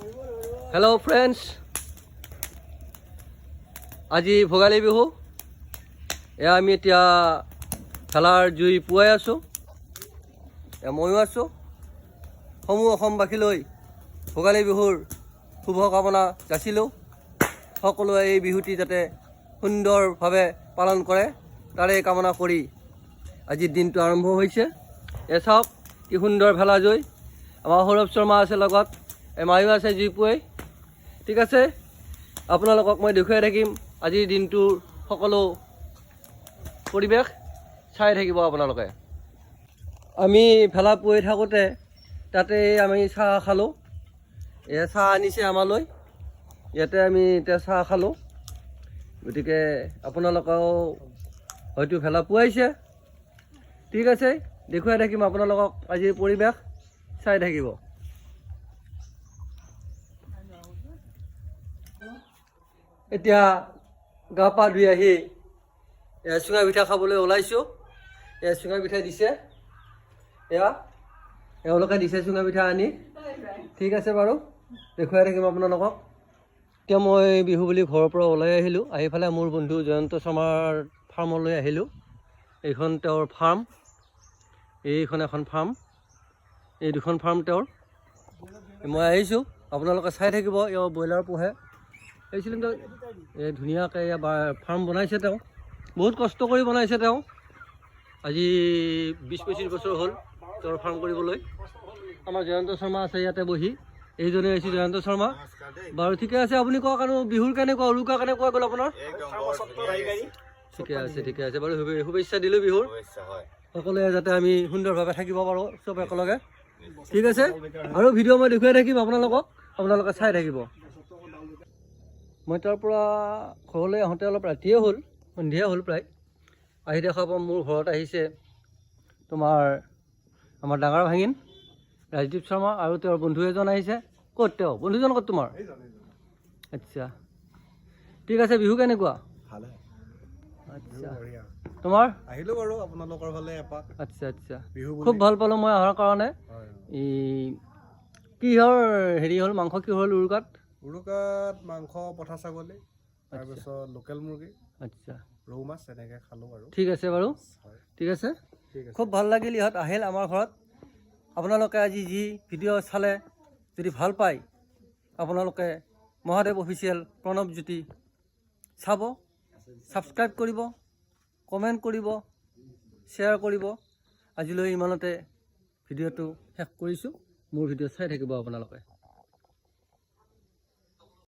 Hello friends, আজি ভোগালী বিহু আমি এতিয়া খেলাৰ জুই পুৱাই আছোঁ ময়ো আছোঁ সমূহ অসমবাসীলৈ ভোগালী বিহুৰ শুভকামনা যাচিলোঁ সকলোৱে এই বিহুটি যাতে সুন্দৰভাৱে পালন কৰে তাৰে কামনা কৰি আজিৰ দিনটো আৰম্ভ হৈছে চাওক কি সুন্দৰ ভেলা জুই আমাৰ সৌৰভ শৰ্মা আছে লগত মায়ো আছে জুই পুৱাই ঠিক আছে আপোনালোকক মই দেখুৱাই থাকিম আজিৰ দিনটোৰ সকলো পৰিৱেশ চাই থাকিব আপোনালোকে আমি ভেলা পুৱাই থাকোঁতে তাতে আমি চাহ খালোঁ চাহ আনিছে আমালৈ ইয়াতে আমি এতিয়া চাহ খালোঁ গতিকে আপোনালোকেও হয়তো ভেলা পুৱাইছে ঠিক আছে দেখুৱাই থাকিম আপোনালোকক আজিৰ পৰিৱেশ চাই থাকিব এতিয়া গা পা ধুই আহি চুঙা পিঠা খাবলৈ ওলাইছোঁ চুঙা পিঠা দিছে এওঁলোকে দিছে চুঙা পিঠা আনি ঠিক আছে বাৰু দেখুৱাই থাকিম আপোনালোকক এতিয়া মই বিহু বুলি ঘৰৰ পৰা ওলাই আহিলোঁ আহি পেলাই মোৰ বন্ধু জয়ন্ত শৰ্মাৰ ফাৰ্মলৈ আহিলোঁ এইখন তেওঁৰ ফাৰ্ম এইখন এখন ফাৰ্ম এই দুখন ফাৰ্ম তেওঁৰ মই আহিছোঁ আপোনালোকে চাই থাকিব এওঁ ব্ৰইলাৰ পোহে এই চিলিণ্ডাৰ এই ধুনীয়াকৈ ফাৰ্ম বনাইছে তেওঁ বহুত কষ্ট কৰি বনাইছে তেওঁ আজি 20-25 বছৰ হ'ল তেওঁৰ ফাৰ্ম কৰিবলৈ আমাৰ জয়ন্ত শৰ্মা আছে ইয়াতে বহি এইজনে হৈছে জয়ন্ত শৰ্মা বাৰু ঠিকে আছে আপুনি কওক আৰু বিহুৰ কেনেকুৱা উৰুকা কেনেকুৱা গ'ল আপোনাৰ ঠিকে আছে বাৰু শুভেচ্ছা দিলোঁ বিহুৰ সকলোৱে যাতে আমি সুন্দৰভাৱে থাকিব পাৰোঁ চব একেলগে ঠিক আছে আৰু ভিডিঅ' মই দেখুৱাই থাকিম আপোনালোকে চাই থাকিব মই তাৰ পৰা ঘৰলৈ আহোঁতে অলপ ৰাতিয়ে হ'ল সন্ধিয়া হ'ল প্ৰায় আহি দেখা পাম মোৰ ঘৰত আহিছে তোমাৰ আমাৰ ডাঙৰ ভাগিন ৰাজদীপ শৰ্মা আৰু তেওঁৰ বন্ধু এজন আহিছে ক'ত তেওঁ বন্ধুজন ক'ত তোমাৰ আচ্ছা ঠিক আছে বিহু কেনেকুৱা আচ্ছা তোমাৰ আহিলোঁ বাৰু আপোনালোকৰ ফালে এপাক আচ্ছা খুব ভাল পালোঁ মই অহাৰ কাৰণে কিহৰ হেৰি হ'ল মাংস কি হ'ল উৰুকাত মাংস পঠা ছাগলী তাৰপিছত লোকেল মুৰ্গী আচ্ছা ৰৌ মাছ এনেকৈ খালোঁ আৰু ঠিক আছে বাৰু ঠিক আছে খুব ভাল লাগিল ইহঁত আহিল আমাৰ ঘৰত আপোনালোকে আজি যি ভিডিঅ' চালে যদি ভাল পায় আপোনালোকে মহাদেৱ অফিচিয়েল প্ৰণৱজ্যোতি চাব ছাবস্ক্ৰাইব কৰিব কমেণ্ট কৰিব শ্বেয়াৰ কৰিব আজিলৈ ইমানতে ভিডিঅ'টো শেষ কৰিছোঁ মোৰ ভিডিঅ' চাই থাকিব আপোনালোকে